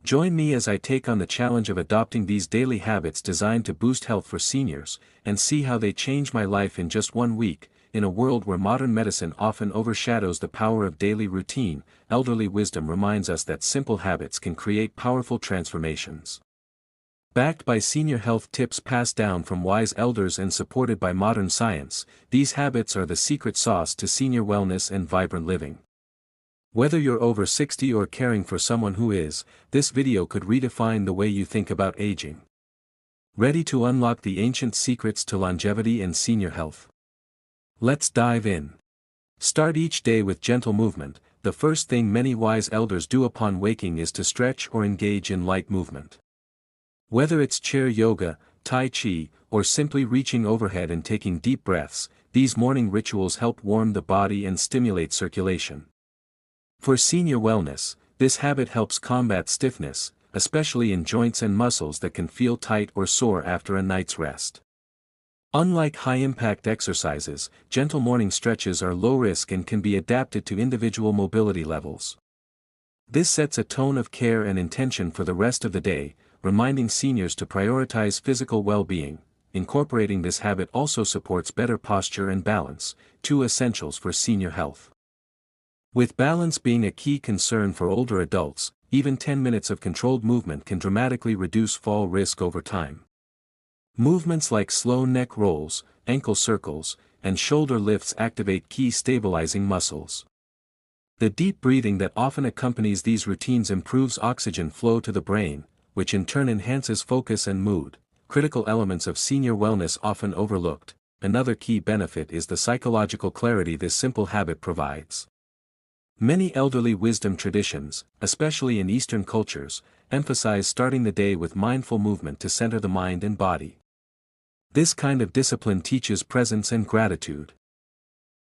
Join me as I take on the challenge of adopting these daily habits designed to boost health for seniors, and see how they change my life in just 1 week. In a world where modern medicine often overshadows the power of daily routine, elderly wisdom reminds us that simple habits can create powerful transformations. Backed by senior health tips passed down from wise elders and supported by modern science, these habits are the secret sauce to senior wellness and vibrant living. Whether you're over 60 or caring for someone who is, this video could redefine the way you think about aging. Ready to unlock the ancient secrets to longevity and senior health? Let's dive in. Start each day with gentle movement. The first thing many wise elders do upon waking is to stretch or engage in light movement. Whether it's chair yoga, tai chi, or simply reaching overhead and taking deep breaths, these morning rituals help warm the body and stimulate circulation. For senior wellness, this habit helps combat stiffness, especially in joints and muscles that can feel tight or sore after a night's rest. Unlike high-impact exercises, gentle morning stretches are low-risk and can be adapted to individual mobility levels. This sets a tone of care and intention for the rest of the day, reminding seniors to prioritize physical well-being. Incorporating this habit also supports better posture and balance, two essentials for senior health. With balance being a key concern for older adults, even 10 minutes of controlled movement can dramatically reduce fall risk over time. Movements like slow neck rolls, ankle circles, and shoulder lifts activate key stabilizing muscles. The deep breathing that often accompanies these routines improves oxygen flow to the brain, which in turn enhances focus and mood, critical elements of senior wellness often overlooked. Another key benefit is the psychological clarity this simple habit provides. Many elderly wisdom traditions, especially in Eastern cultures, emphasize starting the day with mindful movement to center the mind and body. This kind of discipline teaches presence and gratitude,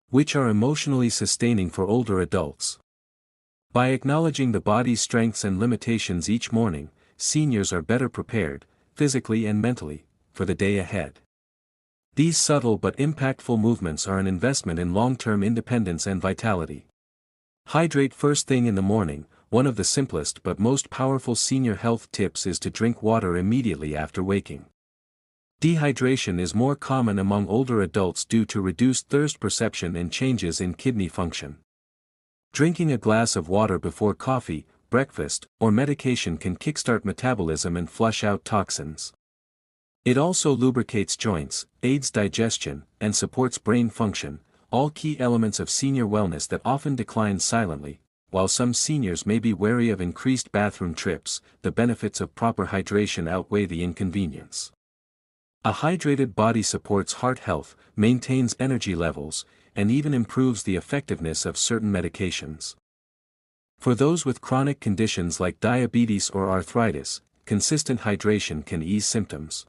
which are emotionally sustaining for older adults. By acknowledging the body's strengths and limitations each morning, seniors are better prepared, physically and mentally, for the day ahead. These subtle but impactful movements are an investment in long-term independence and vitality. Hydrate first thing in the morning. One of the simplest but most powerful senior health tips is to drink water immediately after waking. Dehydration is more common among older adults due to reduced thirst perception and changes in kidney function. Drinking a glass of water before coffee, breakfast, or medication can kickstart metabolism and flush out toxins. It also lubricates joints, aids digestion, and supports brain function, all key elements of senior wellness that often decline silently. While some seniors may be wary of increased bathroom trips, the benefits of proper hydration outweigh the inconvenience. A hydrated body supports heart health, maintains energy levels, and even improves the effectiveness of certain medications. For those with chronic conditions like diabetes or arthritis, consistent hydration can ease symptoms.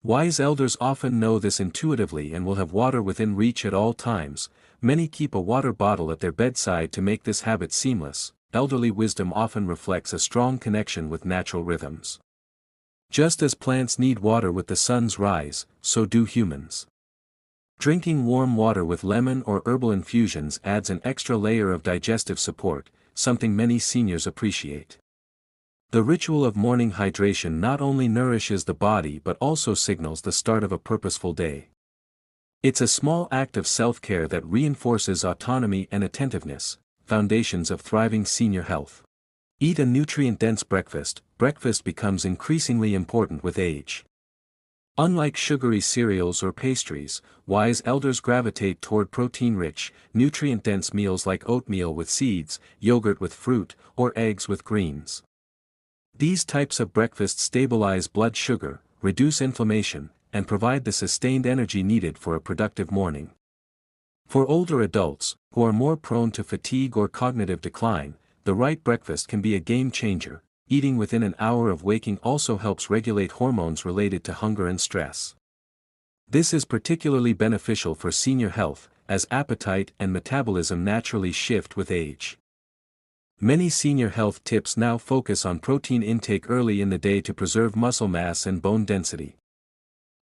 Wise elders often know this intuitively and will have water within reach at all times. Many keep a water bottle at their bedside to make this habit seamless. Elderly wisdom often reflects a strong connection with natural rhythms. Just as plants need water with the sun's rise, so do humans. Drinking warm water with lemon or herbal infusions adds an extra layer of digestive support, something many seniors appreciate. The ritual of morning hydration not only nourishes the body but also signals the start of a purposeful day. It's a small act of self-care that reinforces autonomy and attentiveness, foundations of thriving senior health. Eat a nutrient-dense breakfast. Breakfast becomes increasingly important with age. Unlike sugary cereals or pastries, wise elders gravitate toward protein-rich, nutrient-dense meals like oatmeal with seeds, yogurt with fruit, or eggs with greens. These types of breakfast stabilize blood sugar, reduce inflammation, and provide the sustained energy needed for a productive morning. For older adults, who are more prone to fatigue or cognitive decline, the right breakfast can be a game changer. Eating within an hour of waking also helps regulate hormones related to hunger and stress. This is particularly beneficial for senior health, as appetite and metabolism naturally shift with age. Many senior health tips now focus on protein intake early in the day to preserve muscle mass and bone density.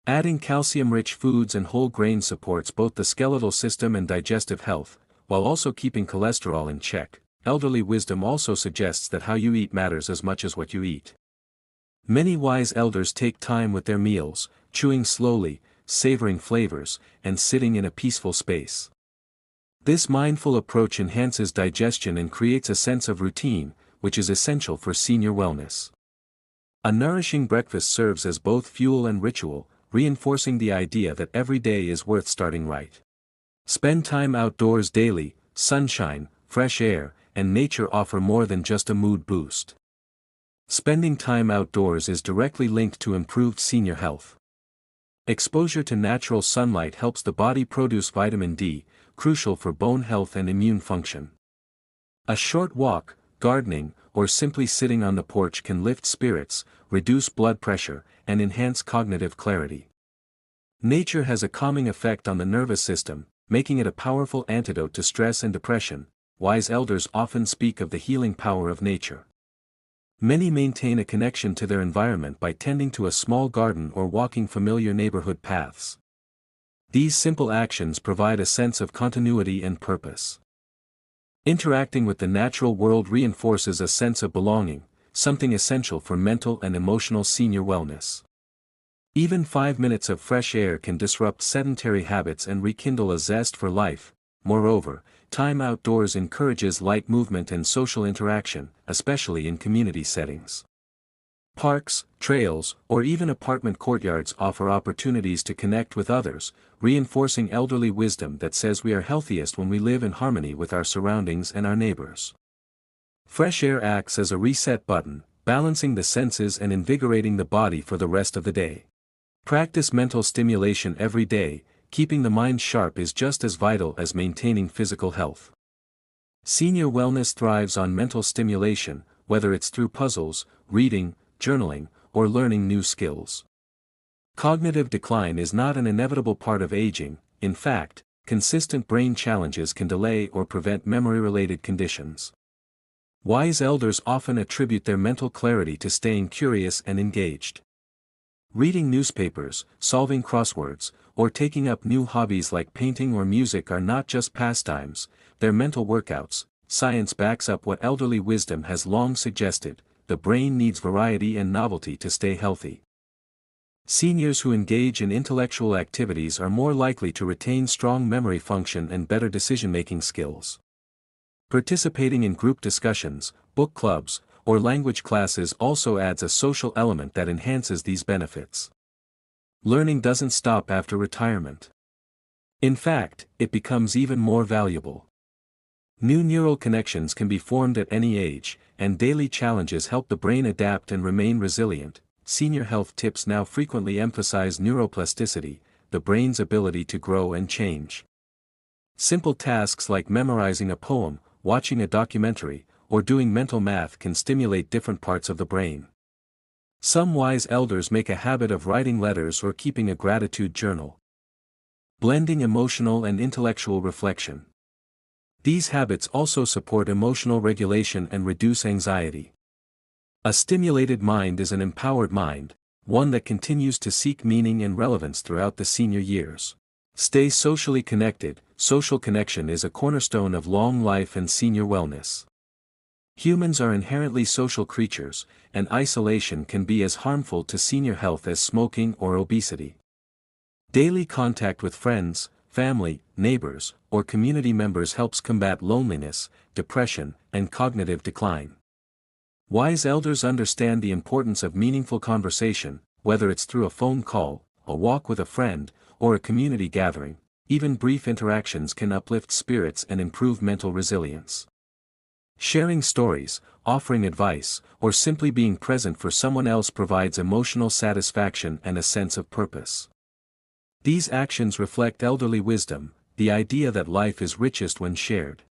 Adding calcium-rich foods and whole grains supports both the skeletal system and digestive health, while also keeping cholesterol in check. elderly wisdom also suggests that how you eat matters as much as what you eat. Many wise elders take time with their meals, chewing slowly, savoring flavors, and sitting in a peaceful space. This mindful approach enhances digestion and creates a sense of routine, which is essential for senior wellness. A nourishing breakfast serves as both fuel and ritual, reinforcing the idea that every day is worth starting right. Spend time outdoors daily. Sunshine, fresh air, and nature offer more than just a mood boost. Spending time outdoors is directly linked to improved senior health. Exposure to natural sunlight helps the body produce vitamin D, crucial for bone health and immune function. A short walk, gardening, or simply sitting on the porch can lift spirits, reduce blood pressure, and enhance cognitive clarity. Nature has a calming effect on the nervous system, making it a powerful antidote to stress and depression. Wise elders often speak of the healing power of nature. Many maintain a connection to their environment by tending to a small garden or walking familiar neighborhood paths. These simple actions provide a sense of continuity and purpose. Interacting with the natural world reinforces a sense of belonging, something essential for mental and emotional senior wellness. Even 5 minutes of fresh air can disrupt sedentary habits and rekindle a zest for life. Moreover, time outdoors encourages light movement and social interaction, especially in community settings. Parks, trails, or even apartment courtyards offer opportunities to connect with others, reinforcing elderly wisdom that says we are healthiest when we live in harmony with our surroundings and our neighbors. Fresh air acts as a reset button, balancing the senses and invigorating the body for the rest of the day. Practice mental stimulation every day. Keeping the mind sharp is just as vital as maintaining physical health. Senior wellness thrives on mental stimulation, whether it's through puzzles, reading, journaling, or learning new skills. Cognitive decline is not an inevitable part of aging. In fact, consistent brain challenges can delay or prevent memory-related conditions. Wise elders often attribute their mental clarity to staying curious and engaged. Reading newspapers, solving crosswords, or taking up new hobbies like painting or music are not just pastimes, they're mental workouts. Science backs up what elderly wisdom has long suggested: the brain needs variety and novelty to stay healthy. Seniors who engage in intellectual activities are more likely to retain strong memory function and better decision-making skills. Participating in group discussions, book clubs, or language classes also adds a social element that enhances these benefits. Learning doesn't stop after retirement. In fact, it becomes even more valuable. New neural connections can be formed at any age, and daily challenges help the brain adapt and remain resilient. Senior health tips now frequently emphasize neuroplasticity, the brain's ability to grow and change. Simple tasks like memorizing a poem, watching a documentary, or doing mental math can stimulate different parts of the brain. Some wise elders make a habit of writing letters or keeping a gratitude journal. Blending emotional and intellectual reflection. These habits also support emotional regulation and reduce anxiety. A stimulated mind is an empowered mind, one that continues to seek meaning and relevance throughout the senior years. Stay socially connected. Social connection is a cornerstone of long life and senior wellness. Humans are inherently social creatures, and isolation can be as harmful to senior health as smoking or obesity. Daily contact with friends, family, neighbors, or community members helps combat loneliness, depression, and cognitive decline. Wise elders understand the importance of meaningful conversation, whether it's through a phone call, a walk with a friend, or a community gathering. Even brief interactions can uplift spirits and improve mental resilience. Sharing stories, offering advice, or simply being present for someone else provides emotional satisfaction and a sense of purpose. These actions reflect elderly wisdom, the idea that life is richest when shared.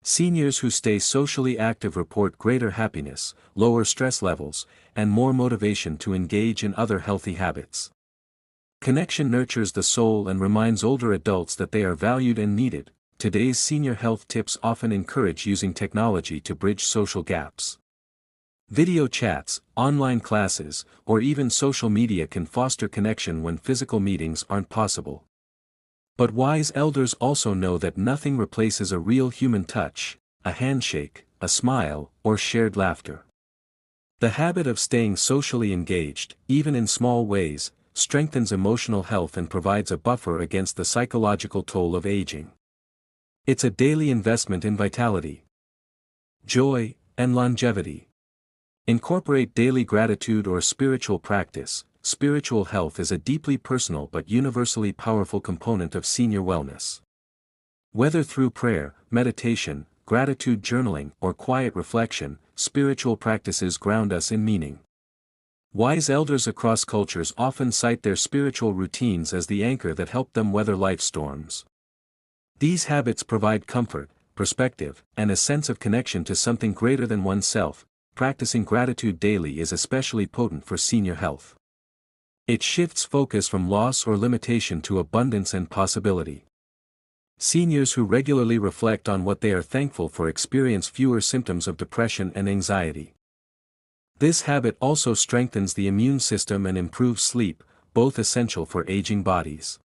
Seniors who stay socially active report greater happiness, lower stress levels, and more motivation to engage in other healthy habits. Connection nurtures the soul and reminds older adults that they are valued and needed. Today's senior health tips often encourage using technology to bridge social gaps. Video chats, online classes, or even social media can foster connection when physical meetings aren't possible. But wise elders also know that nothing replaces a real human touch. a handshake, a smile, or shared laughter. The habit of staying socially engaged, even in small ways, strengthens emotional health and provides a buffer against the psychological toll of aging. It's a daily investment in vitality, joy, and longevity. Incorporate daily gratitude or spiritual practice. Spiritual health is a deeply personal but universally powerful component of senior wellness. Whether through prayer, meditation, gratitude journaling, or quiet reflection, spiritual practices ground us in meaning. Wise elders across cultures often cite their spiritual routines as the anchor that helped them weather life's storms. These habits provide comfort, perspective, and a sense of connection to something greater than oneself. Practicing gratitude daily is especially potent for senior health. It shifts focus from loss or limitation to abundance and possibility. Seniors who regularly reflect on what they are thankful for experience fewer symptoms of depression and anxiety. This habit also strengthens the immune system and improves sleep, both essential for aging bodies.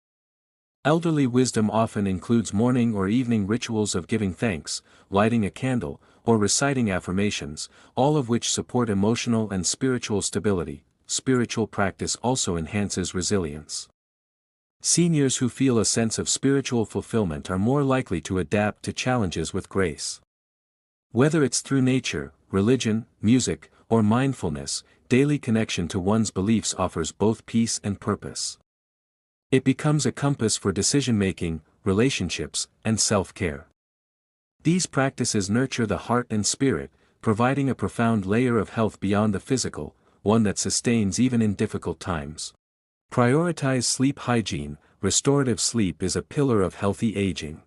Elderly wisdom often includes morning or evening rituals of giving thanks, lighting a candle, or reciting affirmations, all of which support emotional and spiritual stability. Spiritual practice also enhances resilience. Seniors who feel a sense of spiritual fulfillment are more likely to adapt to challenges with grace. Whether it's through nature, religion, music, or mindfulness, daily connection to one's beliefs offers both peace and purpose. It becomes a compass for decision-making, relationships, and self-care. These practices nurture the heart and spirit, providing a profound layer of health beyond the physical, one that sustains even in difficult times. Prioritize sleep hygiene. Restorative sleep is a pillar of healthy aging.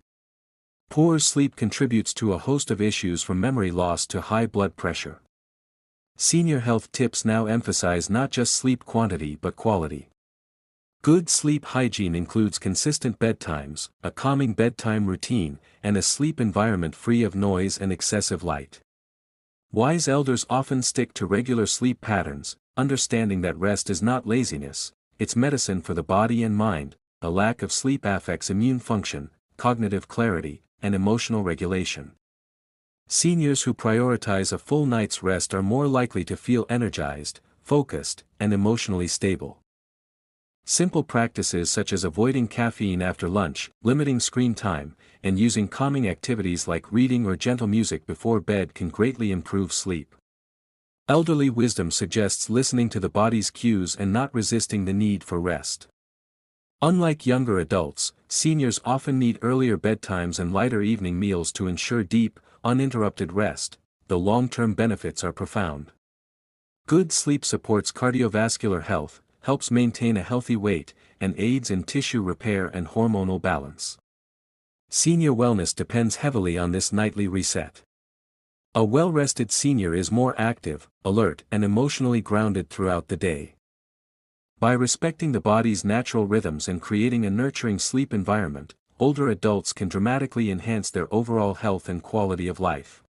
Poor sleep contributes to a host of issues from memory loss to high blood pressure. Senior health tips now emphasize not just sleep quantity but quality. Good sleep hygiene includes consistent bedtimes, a calming bedtime routine, and a sleep environment free of noise and excessive light. Wise elders often stick to regular sleep patterns, understanding that rest is not laziness, it's medicine for the body and mind. A lack of sleep affects immune function, cognitive clarity, and emotional regulation. Seniors who prioritize a full night's rest are more likely to feel energized, focused, and emotionally stable. Simple practices such as avoiding caffeine after lunch, limiting screen time, and using calming activities like reading or gentle music before bed can greatly improve sleep. Elderly wisdom suggests listening to the body's cues and not resisting the need for rest. Unlike younger adults, seniors often need earlier bedtimes and lighter evening meals to ensure deep, uninterrupted rest. The long-term benefits are profound. Good sleep supports cardiovascular health, helps maintain a healthy weight, and aids in tissue repair and hormonal balance. Senior wellness depends heavily on this nightly reset. A well-rested senior is more active, alert, and emotionally grounded throughout the day. By respecting the body's natural rhythms and creating a nurturing sleep environment, older adults can dramatically enhance their overall health and quality of life.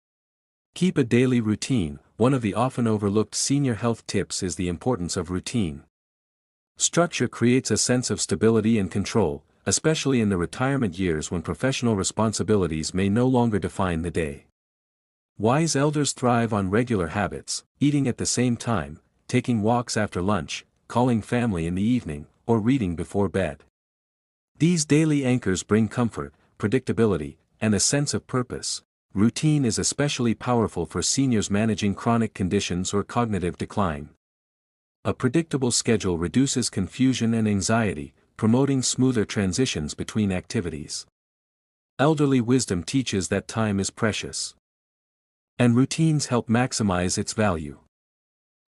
Keep a daily routine. One of the often overlooked senior health tips is the importance of routine. Structure creates a sense of stability and control, especially in the retirement years when professional responsibilities may no longer define the day. Wise elders thrive on regular habits, eating at the same time, taking walks after lunch, calling family in the evening, or reading before bed. These daily anchors bring comfort, predictability, and a sense of purpose. Routine is especially powerful for seniors managing chronic conditions or cognitive decline. A predictable schedule reduces confusion and anxiety, promoting smoother transitions between activities. Elderly wisdom teaches that time is precious, and routines help maximize its value.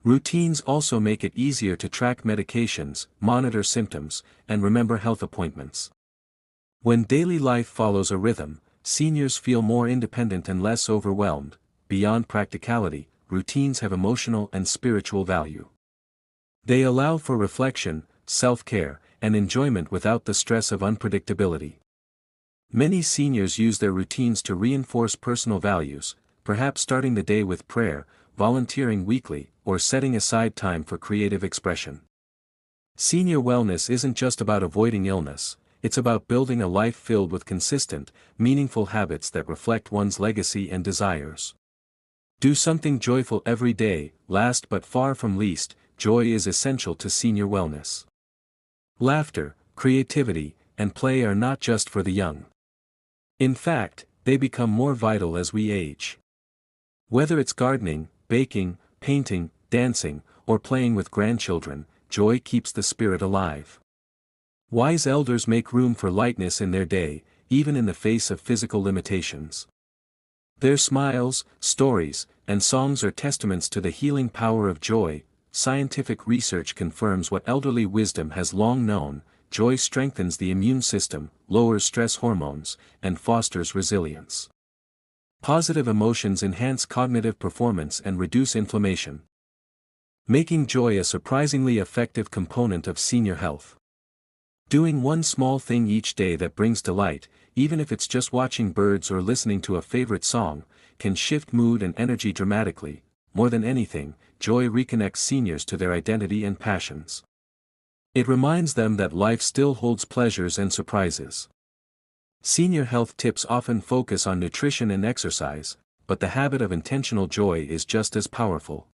Routines also make it easier to track medications, monitor symptoms, and remember health appointments. When daily life follows a rhythm, seniors feel more independent and less overwhelmed. Beyond practicality, routines have emotional and spiritual value. They allow for reflection, self-care, and enjoyment without the stress of unpredictability. Many seniors use their routines to reinforce personal values, perhaps starting the day with prayer, volunteering weekly, or setting aside time for creative expression. Senior wellness isn't just about avoiding illness, it's about building a life filled with consistent, meaningful habits that reflect one's legacy and desires. Do something joyful every day. Last but far from least, joy is essential to senior wellness. Laughter, creativity, and play are not just for the young. In fact, they become more vital as we age. Whether it's gardening, baking, painting, dancing, or playing with grandchildren, joy keeps the spirit alive. Wise elders make room for lightness in their day, even in the face of physical limitations. Their smiles, stories, and songs are testaments to the healing power of joy. Scientific research confirms what elderly wisdom has long known: joy strengthens the immune system, lowers stress hormones, and fosters resilience. Positive emotions enhance cognitive performance and reduce inflammation, making joy a surprisingly effective component of senior health. Doing one small thing each day that brings delight, even if it's just watching birds or listening to a favorite song, can shift mood and energy dramatically. More than anything, joy reconnects seniors to their identity and passions. It reminds them that life still holds pleasures and surprises. Senior health tips often focus on nutrition and exercise, but the habit of intentional joy is just as powerful.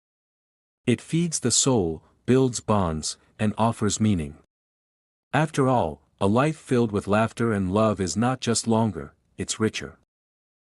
It feeds the soul, builds bonds, and offers meaning. After all, a life filled with laughter and love is not just longer, it's richer.